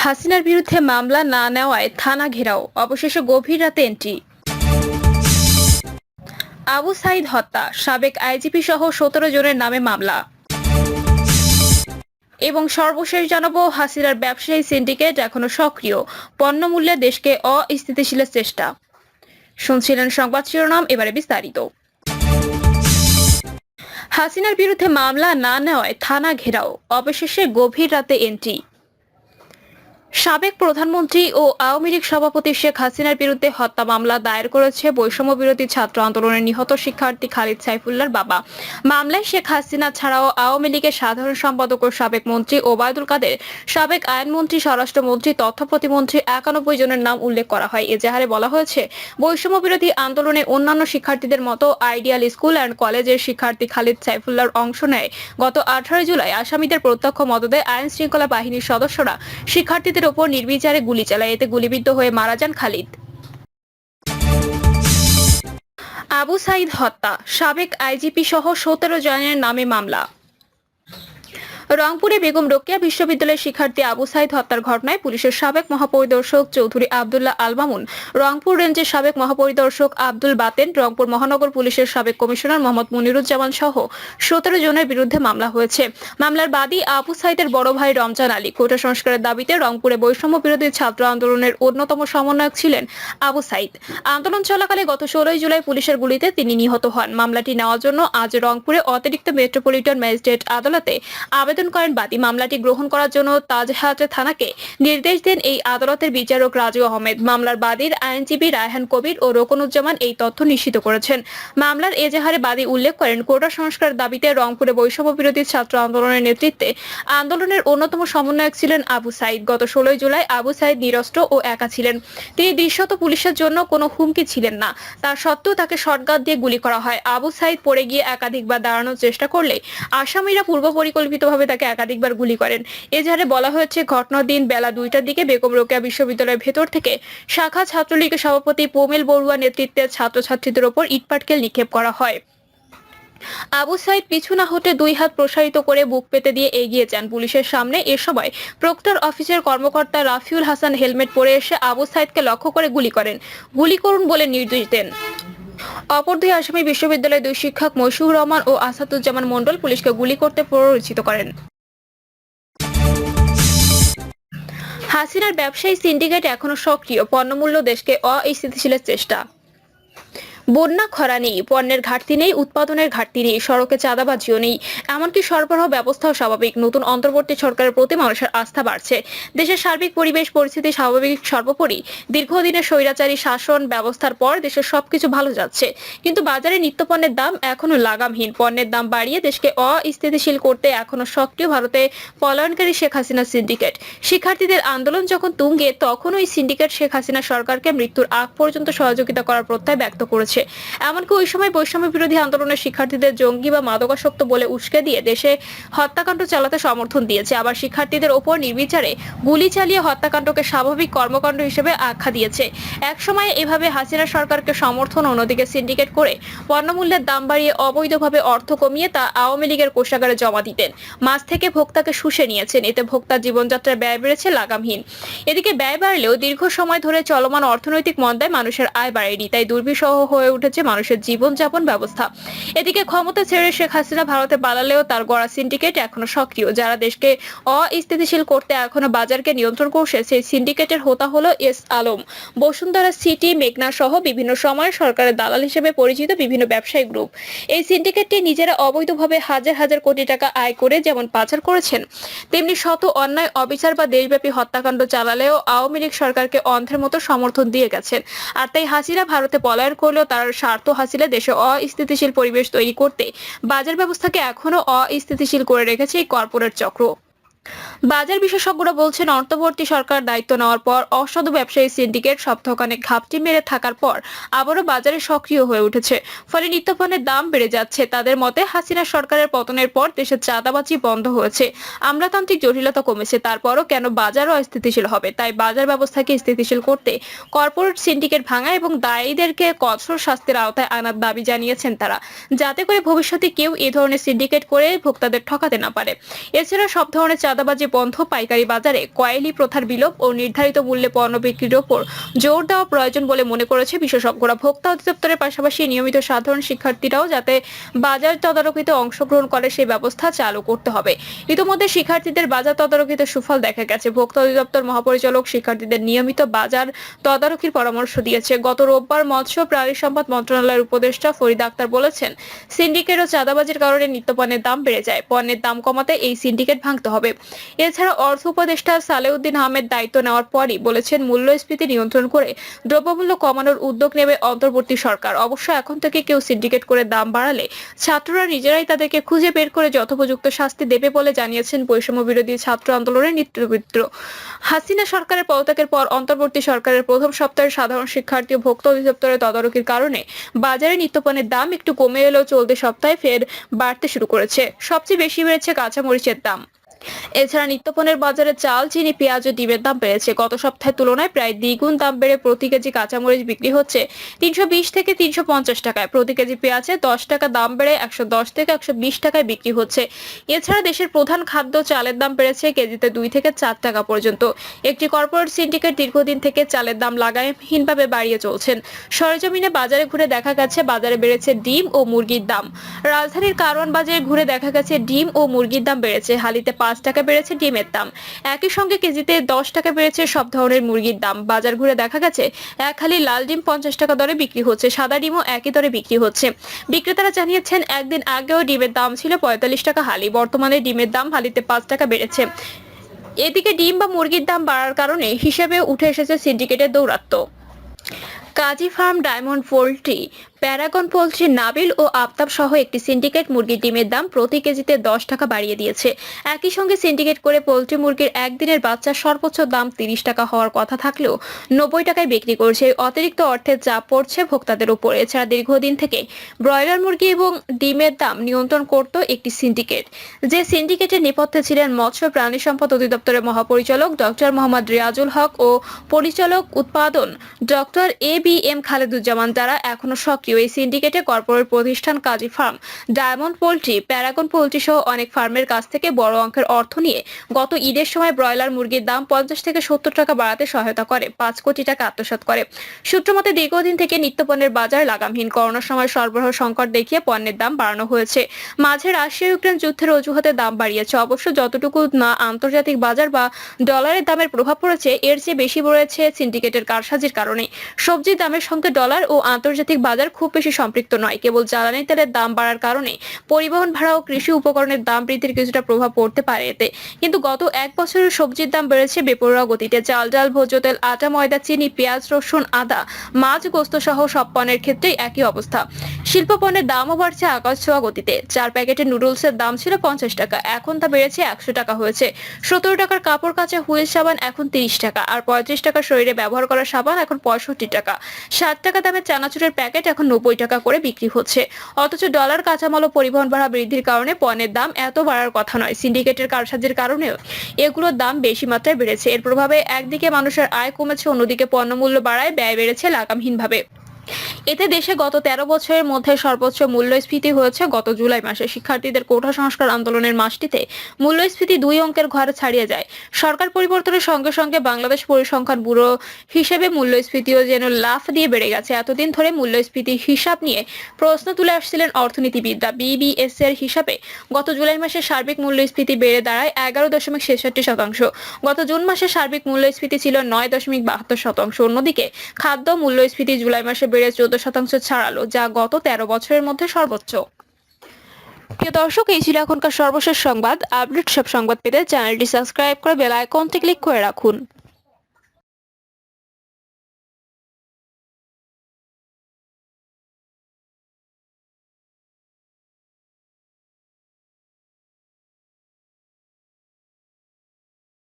হাসিনার বিরুদ্ধে মামলা না নেওয়ায় থানা ঘেরাও, অবশেষে গভীর রাতে এন্ট্রি। আবু সাইদ হত্যা, সাবেক আইজিপি সহ 17 জনের নামে মামলা। এবং সর্বশেষ জানাবো, হাসিনার ব্যবসায়ী সিন্ডিকেট এখনো সক্রিয়, পণ্যমূল্যে দেশকে অস্থিতিশীলের চেষ্টা। শুনছিলেন সংবাদ শিরোনাম, এবারে বিস্তারিত। হাসিনার বিরুদ্ধে মামলা না নেওয়ায় থানা ঘেরাও, অবশেষে গভীর রাতে এন্ট্রি। সাবেক প্রধানমন্ত্রী ও আওয়ামী লীগ সভাপতি শেখ হাসিনার বিরুদ্ধে হত্যা মামলা দায়ের করেছে বৈষম্য বিরোধী ছাত্র আন্দোলনের নিহত শিক্ষার্থী খালিদ সাইফুল্লাহর বাবা। মামলায় শেখ হাসিনা ছাড়াও আওয়ামী লীগের সাধারণ সম্পাদক ও সাবেক মন্ত্রী ওবায়দুল কাদের, সাবেক আইনমন্ত্রী, স্বরাষ্ট্রমন্ত্রী, তথ্য প্রতিমন্ত্রী 91 জনের নাম উল্লেখ করা হয়। এজাহারে বলা হয়েছে, বৈষম্য বিরোধী আন্দোলনে অন্যান্য শিক্ষার্থীদের মতো আইডিয়াল স্কুল অ্যান্ড কলেজের শিক্ষার্থী খালিদ সাইফুল্লাহর অংশ নেয়। গত 18 জুলাই আসামিদের প্রত্যক্ষ মদদে আইন শৃঙ্খলা বাহিনীর সদস্যরা শিক্ষার্থীদের ওপর নির্বিচারে গুলি চালায়। এতে গুলিবিদ্ধ হয়ে মারা যান খালিদ। আবু সাইদ হত্যা, সাবেক আইজিপি সহ 17 জনের নামে মামলা। রংপুরে বেগম রোকেয়া বিশ্ববিদ্যালয়ের শিক্ষার্থী আবু সাইদ হত্যার ঘটনায় পুলিশের সাবেক মহাপরিদর্শক চৌধুরী আব্দুল্লাহ আল মামুন, রংপুর রেঞ্জের সাবেক মহাপরিদর্শক আব্দুল বাতেন, রংপুর মহানগর পুলিশের সাবেক কমিশনার মোহাম্মদ মুনিরুজ্জামান সহ 17 জনের বিরুদ্ধে মামলা হয়েছে। মামলার বাদী আবু সাইদের বড় ভাই রমজান আলী। কোটা সংস্কারের দাবিতে রংপুরে বৈষম্য বিরোধী ছাত্র আন্দোলনের অন্যতম সমন্বয়ক ছিলেন আবু সাইদ। আন্দোলন চলাকালে গত 16 জুলাই পুলিশের গুলিতে তিনি নিহত হন। মামলাটি নেওয়ার জন্য আজ রংপুরে অতিরিক্ত মেট্রোপলিটন ম্যাজিস্ট্রেট আদালতে আবেদন করেন বাদী। মামলাটি গ্রহণ করার জন্য তাজহাট থানাকে নির্দেশ দেন এই আদালতের বিচারক রাজু আহমেদ। মামলার বাদীর আইনজীবী রায়হান কবির ও রোকনুজ্জামান এই তথ্য নিশ্চিত করেছেন। মামলার এজাহারে বাদী উল্লেখ করেন, কোটা সংস্কার দাবিতে রংপুরে বৈষম্য বিরোধী ছাত্র আন্দোলনের নেতৃত্বে আন্দোলনের অন্যতম সমন্বয়ক ছিলেন আবু সাইদ। গত 16 জুলাই আবু সাইদ নিরস্ত্র ও একা ছিলেন। তিনি দৃশ্যত পুলিশের জন্য কোনো হুমকি ছিলেন না। তার সত্ত্বেও তাকে শটগান দিয়ে গুলি করা হয়। আবু সাইদ পড়ে গিয়ে একাধিকবার দাঁড়ানোর চেষ্টা করলে আসামিরা পূর্ব পরিকল্পিতভাবে তাকে একাধিকবার গুলি করেন। এজাহারে বলা হয়েছে, ঘটনার দিন বেলা 2টার দিকে বেগম রোকেয়া বিশ্ববিদ্যালয়ের ভেতর থেকে শাখা ছাত্রলীগের সভাপতি পোমেল বড়ুয়া নেতৃত্বে ছাত্রছাত্রীদের ওপর ইটপাটকেল নিক্ষেপ করা হয়। আবু সাইদ পিছু না হতে 2 হাত প্রসারিত করে বুক পেতে দিয়ে এগিয়ে যান পুলিশের সামনে। এ সময় প্রক্টর অফিসের কর্মকর্তা রাফিউল হাসান হেলমেট পরে এসে আবু সাইদকে লক্ষ্য করে গুলি করেন। গুলি করুন বলে নির্দেশ দেন। অপর 2 আসামি বিশ্ববিদ্যালয়ের 2 শিক্ষক মশিউর রহমান ও আসাদুজ্জামান মণ্ডল পুলিশকে গুলি করতে প্ররোচিত করেন। হাসিনার ব্যবসায়ী সিন্ডিকেট এখনো সক্রিয়, পণ্যমূল্য দেশকে অস্থিতিশীলের চেষ্টা। বন্যা, খরা নেই, পণ্যের ঘাটতি নেই, উৎপাদনের ঘাটতি নেই, সড়কে চাঁদাবাজিও নেই, এমনকি সরবরাহ ব্যবস্থাও স্বাভাবিক। নতুন অন্তর্বর্তী সরকারের প্রতি মানুষের আস্থা বাড়ছে। দেশের সার্বিক পরিবেশ পরিস্থিতি স্বাভাবিক। সর্বোপরি দীর্ঘদিনের স্বৈরাচারী শাসন ব্যবস্থার পর দেশের সবকিছু ভালো যাচ্ছে, কিন্তু বাজারে নিত্যপণ্যের দাম এখনো লাগামহীন। পণ্যের দাম বাড়িয়ে দেশকে অস্থিতিশীল করতে এখনো সক্রিয় ভারতে পলায়নকারী শেখ হাসিনা সিন্ডিকেট। শিক্ষার্থীদের আন্দোলন যখন তুঙ্গে, তখন ওই সিন্ডিকেট শেখ হাসিনা সরকারকে মৃত্যুর আগ পর্যন্ত সহযোগিতা করার প্রত্যয় ব্যক্ত করেছে। এমনকি ওই সময় বৈষম্য বিরোধী আন্দোলনের শিক্ষার্থীদের জঙ্গি বা মাদকাসক্ত বলে উস্কে দিয়ে দেশে হত্যাকাণ্ড চালাতে সমর্থন দিয়েছে। আবার শিক্ষার্থীদের ওপর নির্বিচারে গুলি চালিয়ে হত্যাকাণ্ডকে স্বাভাবিক কর্মকাণ্ড হিসেবে আখ্যা দিয়েছে। এক সময় এভাবে হাসিনা সরকারকে সমর্থন, অন্যদিকে সিন্ডিকেট করে পণ্যমূল্যের দাম বাড়িয়ে অবৈধভাবে অর্থ কমিয়ে তা আওয়ামী লীগের কোষাগারে জমা দিতেন। মাছ থেকে ভোক্তাকে শুষে নিয়েছেন। এতে ভোক্তার জীবনযাত্রার ব্যয় বেড়েছে লাগামহীন। এদিকে ব্যয় বাড়লেও দীর্ঘ সময় ধরে চলমান অর্থনৈতিক মন্দায় মানুষের আয় বাড়েনি, তাই দুর্বিষহ হয়ে উঠেছে মানুষের জীবনযাপন ব্যবস্থা। এদিকে ক্ষমতা ছেড়ে শেখ হাসিনা ভারতে পালালেও তার গড়া সিন্ডিকেট এখনো সক্রিয়। যারা দেশকে অস্থিতিশীল করতে এখনো বাজারকে নিয়ন্ত্রণ করছে, সেই সিন্ডিকেটের হোতা হলো এস আলম, বসুন্ধরা সিটি, মেঘনা সহ বিভিন্ন সময় সরকারের দালাল হিসেবে পরিচিত বিভিন্ন ব্যবসায়ী গ্রুপ। এই সিন্ডিকেটটি নিজেরা অবৈধভাবে হাজার হাজার কোটি টাকা আয় করে যেমন পাচার করেছেন, তেমনি শত অন্যায়, অবিচার বা দেশব্যাপী হত্যাকাণ্ড চালালেও আওয়ামী লীগ সরকারকে অন্ধের মতো সমর্থন দিয়ে গেছেন। আর তাই হাসিনা ভারতে পলায়ন করলেও তার স্বার্থ হাসিলে দেশে অস্থিতিশীল পরিবেশ তৈরি করতে বাজার ব্যবস্থাকে এখনো অস্থিতিশীল করে রেখেছে এই কর্পোরেট চক্র। বাজার বিশেষজ্ঞরা বলছেন, অন্তর্বর্তী সরকার দায়িত্ব নেওয়ার পর অসাধু ব্যবসায়ী সিন্ডিকেট সপ্তাহখানে ঘাপটি মেরে থাকার পর আবারও বাজারে সক্রিয় হয়ে উঠেছে। ফলে নিত্যপণ্যের দাম বেড়ে যাচ্ছে। তাদের মতে, হাসিনা সরকারের পতনের পর দেশের চাঁদাবাজি বন্ধ হয়েছে, আমলাতান্ত্রিক জটিলতা কমেছে। তারপরও কেন বাজারও স্থিতিশীল হবে? তাই বাজার ব্যবস্থাকে স্থিতিশীল করতে কর্পোরেট সিন্ডিকেট ভাঙা এবং দায়ীদেরকে কঠোর শাস্তির আওতায় আনার দাবি জানিয়েছেন তারা, যাতে করে ভবিষ্যতে কেউ এ ধরনের সিন্ডিকেট করে ভোক্তাদের ঠকাতে না পারে। এছাড়া সব ধরনের চাঁদাবাজি কারসাজি বন্ধ, পাইকারি বাজারে কয়েলি প্রথার বিলোপ ও নির্ধারিত মূল্যে পণ্য বিক্রির ওপর জোর দেওয়া প্রয়োজন বলে মনে করেছে বিশেষজ্ঞরা। ভোক্তা অধিদপ্তরের পাশাপাশি নিয়মিত সাধারণ শিক্ষার্থীরাও যাতে বাজার তদারকিতে অংশগ্রহণ করে সেই ব্যবস্থা চালু করতে হবে। ইতিমধ্যে শিক্ষার্থীদের বাজার তদারকিতে সুফল দেখা গেছে। ভোক্তা অধিদপ্তর মহাপরিচালক শিক্ষার্থীদের নিয়মিত বাজার তদারকির পরামর্শ দিয়েছে। গত রোববার মৎস্য প্রাণী সম্পদ মন্ত্রণালয়ের উপদেষ্টা ফরিদা আক্তার বলেছেন, সিন্ডিকেট ও চাঁদাবাজির কারণে নিত্যপণ্যের দাম বেড়ে যায়। পণ্যের দাম কমাতে এই সিন্ডিকেট ভাঙতে হবে। এছাড়া অর্থ উপদেষ্টা সালেউদ্দিন আহমেদ দায়িত্ব নেওয়ার পরই বলেছেন, মূল্যস্ফীতি নিয়ন্ত্রণ করে দ্রব্যমূল্য কমানোর উদ্যোগ নেবে অন্তর্বর্তী সরকার। অবশ্য এখন থেকে কেউ সিন্ডিকেট করে দাম বাড়ালে ছাত্ররা নিজেরাই তাদেরকে খুঁজে বের করে যথোপযুক্ত শাস্তি দেবে বলে জানিয়েছেন বৈষম্য বিরোধী ছাত্র আন্দোলনের নেতৃবৃন্দ। হাসিনা সরকারের পদত্যাগের পর অন্তর্বর্তী সরকারের প্রথম সপ্তাহে সাধারণ শিক্ষার্থী ও ভোক্তা অধিদপ্তরের তদারকির কারণে বাজারে নিত্যপণ্যের দাম একটু কমে এলেও চলতি সপ্তাহে ফের বাড়তে শুরু করেছে। সবচেয়ে বেশি বেড়েছে কাঁচামরিচের দাম। এছাড়া নিত্যপণ্যের বাজারে চাল, চিনি, পেঁয়াজ ও ডিমের দাম বেড়েছে। গত সপ্তাহের তুলনায় প্রায় দ্বিগুণ দাম বেড়ে প্রতি কেজি কাঁচামরিচ বিক্রি হচ্ছে 320 থেকে 350 টাকায়। প্রতি কেজি পেঁয়াজে 10 টাকা দাম বেড়ে 110 থেকে 120 টাকায় বিক্রি হচ্ছে। এছাড়া দেশের প্রধান খাদ্য চালের দাম বেড়েছে কেজিতে 2 থেকে 4 টাকা পর্যন্ত। একটি কর্পোরেট সিন্ডিকেট দীর্ঘদিন থেকে চালের দাম লাগামহীনভাবে বাড়িয়ে চলছেন। সরেজমিনে বাজারে ঘুরে দেখা গেছে বাজারে বেড়েছে ডিম ও মুরগির দাম। রাজধানীর কারওয়ান বাজারে ঘুরে দেখা গেছে ডিম ও মুরগির দাম বেড়েছে। হালিতে 5 টাকা বেড়েছে ডিমের দাম। একই সঙ্গে কেজিতে 10 টাকা বেড়েছে সব ধরনের মুরগির দাম। বাজার ঘুরে দেখা গেছে এক হালি লাল ডিম 50 টাকা দরে বিক্রি হচ্ছে, সাদা ডিমও একই দরে বিক্রি হচ্ছে। বিক্রেতারা জানিয়েছেন, একদিন আগেও ডিমের দাম ছিল 45 টাকা হালি, বর্তমানে ডিমের দাম হালিতে 5 টাকা বেড়েছে। এদিকে ডিম বা মুরগির দাম বাড়ার কারণে হিসেবে উঠে এসেছে সিন্ডিকেটের দৌরাত্ম্য। Kazi farm, Diamond poultry, Paragon poultry, Nabil ও আফতাব সহ একটি সিন্ডিকেট মুরগির ডিমের দাম প্রতি কেজিতে 10 টাকা বাড়িয়ে দিয়েছে। একই সঙ্গে সিন্ডিকেট করে পোল্ট্রি মুরগির একদিনের বাচ্চার সর্বোচ্চ দাম 30 টাকা হওয়ার কথা থাকলেও 90 টাকায় বিক্রি করছে। অতিরিক্ত অর্থের চাপ পড়ছে ভোক্তাদের উপর। এছাড়া দীর্ঘদিন থেকে ব্রয়লার মুরগি এবং ডিমের দাম নিয়ন্ত্রণ করত একটি সিন্ডিকেট। যে সিন্ডিকেটের নেপথ্যে ছিলেন মৎস্য প্রাণী সম্পদ অধিদপ্তরের মহাপরিচালক ডক্টর মোহাম্মদ রিয়াজুল হক ও পরিচালক উৎপাদন ডক্টর ABM খালেদুজ্জামান, যারা এখনো সক্রিয়। এই সিন্ডিকেটে কর্পোরেট প্রতিষ্ঠান Kazi farm, Diamond poultry, Paragon poultry সহ অনেক ফার্মের কাছ থেকে বড় অঙ্কের অর্থ নিয়ে গত ঈদের সময় ব্রয়লার মুরগির দাম 50 থেকে 70 টাকা বাড়াতে সহায়তা করে 5 কোটি টাকা আত্মসাৎ করে। সূত্রমতে দীর্ঘদিন থেকে নিত্যপণ্যের বাজার লাগামহীন। করোনার সময় সরবরাহ সংকট দেখিয়ে পণ্যের দাম বাড়ানো হয়েছে। মাঝে রাশিয়া ইউক্রেন যুদ্ধের অজুহাতে দাম বাড়িয়েছে। অবশ্য যতটুকু না আন্তর্জাতিক বাজার বা ডলারের দামের প্রভাব পড়েছে, এর চেয়ে বেশি পড়েছে সিন্ডিকেটের কারসাজির কারণে। সবজির দামের সঙ্গে ডলার ও আন্তর্জাতিক বাজার খুব বেশি সম্পৃক্ত নয়। কেবল জ্বালানি তেলের দাম বাড়ার কারণে পরিবহন ভাড়া ও কৃষি উপকরণের দাম বৃদ্ধির কিছুটা প্রভাব পড়তে পারে এতে। কিন্তু গত এক বছরের সবজির দাম বেড়েছে বেপরোয়া গতিতে। চাল, ডাল, ভোজ্য তেল, আটা, ময়দা, চিনি, পেঁয়াজ, রসুন, আদা, মাছ, গোস্ত সহ সব পণ্যের ক্ষেত্রেই একই অবস্থা। শিল্প পণ্যের দামও বাড়ছে আকাশ ছোঁয়া গতিতে। 4 প্যাকেটের নুডলসের দাম ছিল 50 টাকা, এখন তা বেড়েছে 100 টাকা হয়েছে। 17 টাকার কাপড় কাচা হুইল সাবান এখন 30 টাকা, আর 35 টাকা শরীরে ব্যবহার করা সাবান এখন 65 টাকা। 60 টাকা দামের চানাচুরের প্যাকেট এখন 90 টাকা করে বিক্রি হচ্ছে। অথচ ডলার, কাঁচামাল ও পরিবহন ভাড়া বৃদ্ধির কারণে পণ্যের দাম এত বাড়ার কথা নয়। সিন্ডিকেটের কারসাজির কারণেও এগুলোর দাম বেশি মাত্রায় বেড়েছে। এর প্রভাবে একদিকে মানুষের আয় কমেছে, অন্যদিকে পণ্যমূল্য বাড়ায় ব্যয় বেড়েছে লাগামহীনভাবে। এতে দেশে গত 13 বছরের মধ্যে সর্বোচ্চ মূল্যস্ফীতি হয়েছে গত জুলাই মাসে। শিক্ষার্থীদের কোটা সংস্কার আন্দোলনের মাসটিতে মূল্যস্ফীতি 2 অঙ্কের ঘরে ছাড়িয়ে যায়। সরকার পরিবর্তনের সঙ্গে সঙ্গে বাংলাদেশ পরিসংখ্যান ব্যুরো হিসেবে মূল্যস্ফীতিও যেন লাফ দিয়ে বেড়ে গেছে। এতদিন ধরে মূল্যস্ফীতির হিসাব নিয়ে প্রশ্ন তুলে আসছিলেন অর্থনীতিবিদরা। BBS এর হিসাবে গত জুলাই মাসে সার্বিক মূল্যস্ফীতি বেড়ে দাঁড়ায় 11.66%। গত জুন মাসে সার্বিক মূল্যস্ফীতি ছিল 9.72%। অন্যদিকে খাদ্য মূল্যস্ফীতি জুলাই মাসে বেড়ে 14% ছাড়ালো, যা গত 13 বছরের মধ্যে সর্বোচ্চ। প্রিয় দর্শক, এই ছিল এখনকার সর্বশেষ সংবাদ। আপডেট সব সংবাদ পেতে চ্যানেলটি সাবস্ক্রাইব করে বেল আইকনটি ক্লিক করে রাখুন।